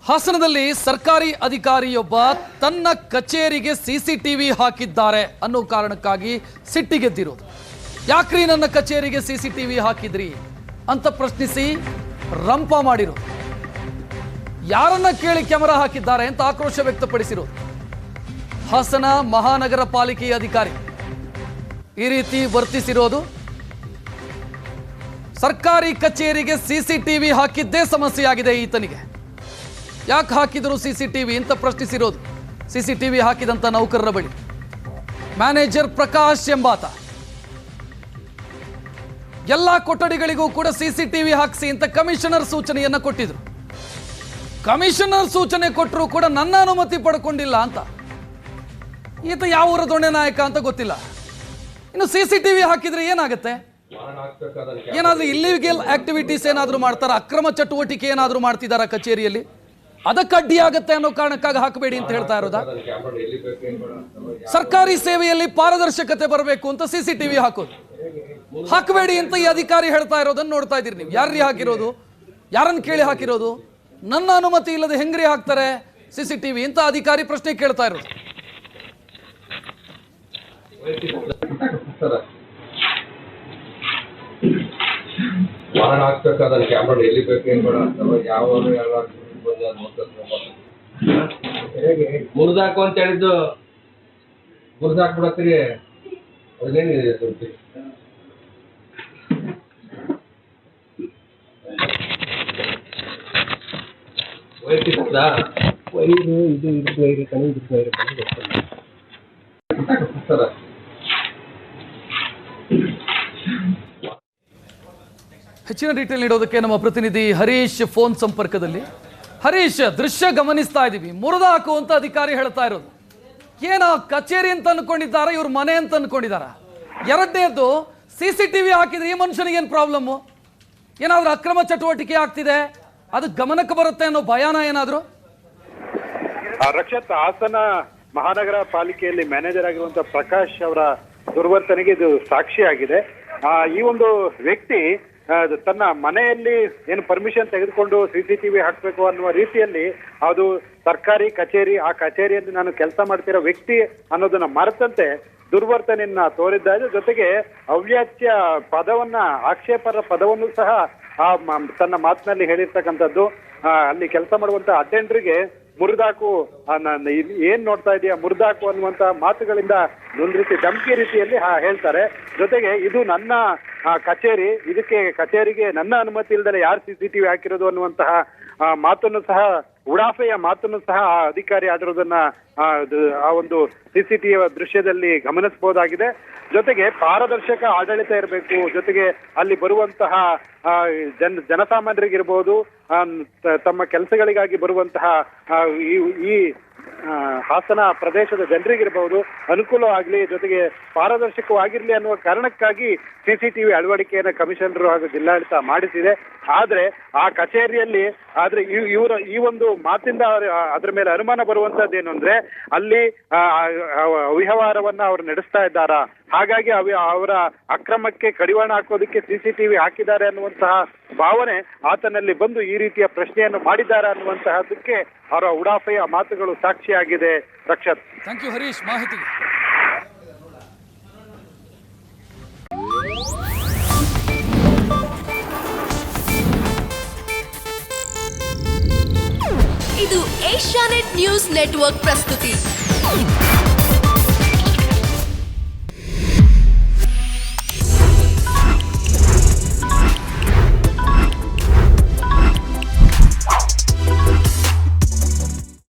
ಹಾಸನದಲ್ಲಿ ಸರ್ಕಾರಿ ಅಧಿಕಾರಿಯೊಬ್ಬ ತನ್ನ ಕಚೇರಿಗೆ ಸಿಸಿಟಿವಿ ಹಾಕಿದ್ದಾರೆ ಅನ್ನೋ ಕಾರಣಕ್ಕಾಗಿ ಸಿಟ್ಟಿಗೆದ್ದಿರೋದು. ಯಾಕ್ರಿ ನನ್ನ ಕಚೇರಿಗೆ ಸಿಸಿಟಿವಿ ಹಾಕಿದ್ರಿ ಅಂತ ಪ್ರಶ್ನಿಸಿ ರಂಪ ಮಾಡಿರೋದು. ಯಾರನ್ನ ಕೇಳಿ ಕ್ಯಾಮೆರಾ ಹಾಕಿದ್ದಾರೆ ಅಂತ ಆಕ್ರೋಶ ವ್ಯಕ್ತಪಡಿಸಿರೋದು. ಹಾಸನ ಮಹಾನಗರ ಪಾಲಿಕೆಯ ಅಧಿಕಾರಿ ಈ ರೀತಿ ವರ್ತಿಸಿರೋದು. ಸರ್ಕಾರಿ ಕಚೇರಿಗೆ ಸಿಸಿಟಿವಿ ಹಾಕಿದ್ದೇ ಸಮಸ್ಯೆಯಾಗಿದೆ ಈತನಿಗೆ. ಯಾಕೆ ಹಾಕಿದ್ರು ಸಿಸಿಟಿವಿ ಅಂತ ಪ್ರಶ್ನಿಸಿರೋದು. ಸಿಸಿಟಿವಿ ಹಾಕಿದಂತ ನೌಕರರ ಬಳಿ ಮ್ಯಾನೇಜರ್ ಪ್ರಕಾಶ್ ಎಂಬಾತ ಎಲ್ಲ ಕೊಠಡಿಗಳಿಗೂ ಕೂಡ ಸಿಸಿಟಿವಿ ಹಾಕಿಸಿ ಅಂತ ಕಮಿಷನರ್ ಸೂಚನೆಯನ್ನ ಕೊಟ್ಟಿದ್ರು. ಕಮಿಷನರ್ ಸೂಚನೆ ಕೊಟ್ಟರು ಕೂಡ ನನ್ನ ಅನುಮತಿ ಪಡ್ಕೊಂಡಿಲ್ಲ ಅಂತ. ಈತ ಯಾವ ಊರ ದೊಣ್ಣೆ ನಾಯಕ ಅಂತ ಗೊತ್ತಿಲ್ಲ. ಇನ್ನು ಸಿಸಿಟಿವಿ ಹಾಕಿದ್ರೆ ಏನಾಗುತ್ತೆ? ಏನಾದ್ರೂ ಇಲ್ಲಿಗಲ್ ಆಕ್ಟಿವಿಟೀಸ್ ಏನಾದ್ರೂ ಮಾಡ್ತಾರ, ಅಕ್ರಮ ಚಟುವಟಿಕೆ ಏನಾದ್ರೂ ಮಾಡ್ತಿದಾರ ಕಚೇರಿಯಲ್ಲಿ, ಅದಕ್ಕೆ ಅಡ್ಡಿಯಾಗತ್ತೆ ಅನ್ನೋ ಕಾರಣಕ್ಕಾಗಿ ಹಾಕಬೇಡಿ ಅಂತ ಹೇಳ್ತಾ ಇರೋದಾ? ಸರ್ಕಾರಿ ಸೇವೆಯಲ್ಲಿ ಪಾರದರ್ಶಕತೆ ಬರಬೇಕು ಅಂತ ಸಿಸಿಟಿವಿ ಹಾಕೋದು. ಹಾಕಬೇಡಿ ಅಂತ ಈ ಅಧಿಕಾರಿ ಹೇಳ್ತಾ ಇರೋದನ್ನ ನೋಡ್ತಾ ಇದ್ದೀರಿ ನೀವು. ಯಾರ್ರೀ ಹಾಕಿರೋದು? ಯಾರನ್ನ ಕೇಳಿ ಹಾಕಿರೋದು? ನನ್ನ ಅನುಮತಿ ಇಲ್ಲದೆ ಹೆಂಗ್ರಿ ಹಾಕ್ತಾರೆ ಸಿಸಿಟಿವಿ ಅಂತ ಅಧಿಕಾರಿ ಪ್ರಶ್ನೆ ಕೇಳ್ತಾ ಇರೋದು. ಮುರಿದಾಕು ಅಂತ ಹೇಳಿದ್ದು ಮುರಿದಾಕ್ಬಿಡತ್ತೀರಿ. ಅದೇನಿದೆ ಸ್ವಲ್ಪ ವೈರ್ತಿದ್ದಾ? ವೈರು ಇದು ವೈರು ಕಣಿ ಇದು ವೈರು ಕಣಿ ಗೊತ್ತಿಲ್ಲ. ಹೆಚ್ಚಿನ ಡೀಟೇಲ್ ನೀಡೋದಕ್ಕೆ ನಮ್ಮ ಪ್ರತಿನಿಧಿ ಹರೀಶ್ ಫೋನ್ ಸಂಪರ್ಕದಲ್ಲಿ. ಹರೀಶ್, ದೃಶ್ಯ ಗಮನಿಸ್ತಾ ಇದೀವಿ. ಮುರಿದ ಹಾಕು ಅಂತ ಅಧಿಕಾರಿ ಹೇಳ್ತಾ ಇರೋದು. ಏನ ಕಚೇರಿ ಅಂತ ಅನ್ಕೊಂಡಿದ್ದಾರ, ಇವ್ರ ಮನೆ ಅಂತ ಅನ್ಕೊಂಡಿದ್ದಾರ? ಎರಡನೇದು, ಸಿಸಿಟಿವಿ ಹಾಕಿದ್ರೆ ಈ ಮನುಷ್ಯನಿಗೆ ಏನ್ ಪ್ರಾಬ್ಲಮ್? ಏನಾದ್ರೂ ಅಕ್ರಮ ಚಟುವಟಿಕೆ ಆಗ್ತಿದೆ, ಅದು ಗಮನಕ್ಕೆ ಬರುತ್ತೆ ಅನ್ನೋ ಭಯಾನ ಏನಾದ್ರು? ರಕ್ಷತ್, ಹಾಸನ ಮಹಾನಗರ ಪಾಲಿಕೆಯಲ್ಲಿ ಮ್ಯಾನೇಜರ್ ಆಗಿರುವಂತಹ ಪ್ರಕಾಶ್ ಅವರ ದುರ್ವರ್ತನೆಗೆ ಇದು ಸಾಕ್ಷಿಯಾಗಿದೆ. ಈ ಒಂದು ವ್ಯಕ್ತಿ ತನ್ನ ಮನೆಯಲ್ಲಿ ಏನು ಪರ್ಮಿಷನ್ ತೆಗೆದುಕೊಂಡು ಸಿಸಿಟಿವಿ ಹಾಕಬೇಕು ಅನ್ನುವ ರೀತಿಯಲ್ಲಿ ಅದು ಸರ್ಕಾರಿ ಕಚೇರಿ, ಆ ಕಚೇರಿಯಲ್ಲಿ ನಾನು ಕೆಲಸ ಮಾಡ್ತಿರೋ ವ್ಯಕ್ತಿ ಅನ್ನೋದನ್ನ ಮರೆತಂತೆ ದುರ್ವರ್ತನೆಯನ್ನ ತೋರಿದ್ದಾರೆ. ಜೊತೆಗೆ ಅವ್ಯಾಚ್ಯ ಪದವನ್ನ, ಆಕ್ಷೇಪರ ಪದವನ್ನು ಸಹ ತನ್ನ ಮಾತಿನಲ್ಲಿ ಹೇಳಿರ್ತಕ್ಕಂಥದ್ದು. ಅಲ್ಲಿ ಕೆಲಸ ಮಾಡುವಂತ ಅಟೆಂಡರ್ಗೆ ಮುರಿದಾಕು, ಏನ್ ನೋಡ್ತಾ ಇದೆಯಾ ಮುರಿದಾಕು ಅನ್ನುವಂತ ಮಾತುಗಳಿಂದ ಒಂದು ರೀತಿ ಧಮಕಿ ರೀತಿಯಲ್ಲಿ ಹೇಳ್ತಾರೆ. ಜೊತೆಗೆ ಇದು ನನ್ನ ಕಚೇರಿ, ಇದಕ್ಕೆ ಕಚೇರಿಗೆ ನನ್ನ ಅನುಮತಿ ಇಲ್ದಲೆ ಯಾರು ಸಿಸಿಟಿವಿ ಹಾಕಿರೋದು ಅನ್ನುವಂತಹ ಮಾತನ್ನು ಸಹ, ಉಡಾಫೆಯ ಮಾತನ್ನು ಸಹ ಅಧಿಕಾರಿ ಆಡಿರೋದನ್ನ ಆ ಒಂದು ಸಿಸಿಟಿವಿ ದೃಶ್ಯದಲ್ಲಿ ಗಮನಿಸಬಹುದಾಗಿದೆ. ಜೊತೆಗೆ ಪಾರದರ್ಶಕ ಆಡಳಿತ ಇರಬೇಕು. ಜೊತೆಗೆ ಅಲ್ಲಿ ಬರುವಂತಹ ಜನಸಾಮಾನ್ಯರಿಗಿರ್ಬೋದು, ತಮ್ಮ ಕೆಲಸಗಳಿಗಾಗಿ ಬರುವಂತಹ ಈ ಹಾಸನ ಪ್ರದೇಶದ ಜನರಿಗಿರಬಹುದು ಅನುಕೂಲವಾಗಲಿ, ಜೊತೆಗೆ ಪಾರದರ್ಶಕವಾಗಿರ್ಲಿ ಅನ್ನುವ ಕಾರಣಕ್ಕಾಗಿ ಸಿಸಿಟಿವಿ ಅಳವಡಿಕೆಯನ್ನು ಕಮಿಷನರ್ ಹಾಗೂ ಜಿಲ್ಲಾಡಳಿತ ಮಾಡಿಸಿದೆ. ಆದ್ರೆ ಆ ಕಚೇರಿಯಲ್ಲಿ ಇವರ ಈ ಒಂದು ಮಾತಿಂದ ಅದರ ಮೇಲೆ ಅನುಮಾನ ಬರುವಂತದ್ದೇನು ಅಂದ್ರೆ, ಅಲ್ಲಿ ಅವ್ಯವಹಾರವನ್ನ ಅವರು ನಡೆಸ್ತಾ ಇದ್ದಾರಾ, ಹಾಗಾಗಿ ಅವರ ಅಕ್ರಮಕ್ಕೆ ಕಡಿವಾಣ ಹಾಕೋದಕ್ಕೆ ಸಿಸಿಟಿವಿ ಹಾಕಿದ್ದಾರೆ ಅನ್ನುವಂತಹ ಭಾವನೆ ಆತನಲ್ಲಿ ಬಂದು ಈ ರೀತಿಯ ಪ್ರಶ್ನೆಯನ್ನು ಮಾಡಿದ್ದಾರೆ ಅನ್ನುವಂತಹದಕ್ಕೆ ಅವರ ಉಡಾಫೆಯ ಮಾತುಗಳು ಸಾಕ್ಷಿಯಾಗಿದೆ. ರಕ್ಷತ್, ಥ್ಯಾಂಕ್ ಯು ಹರೀಶ್ ಮಾಹಿತಿಗೆ. ಇದು ಏಷ್ಯಾನೆಟ್ ನ್ಯೂಸ್ ನೆಟ್ವರ್ಕ್ ಪ್ರಸ್ತುತಿ.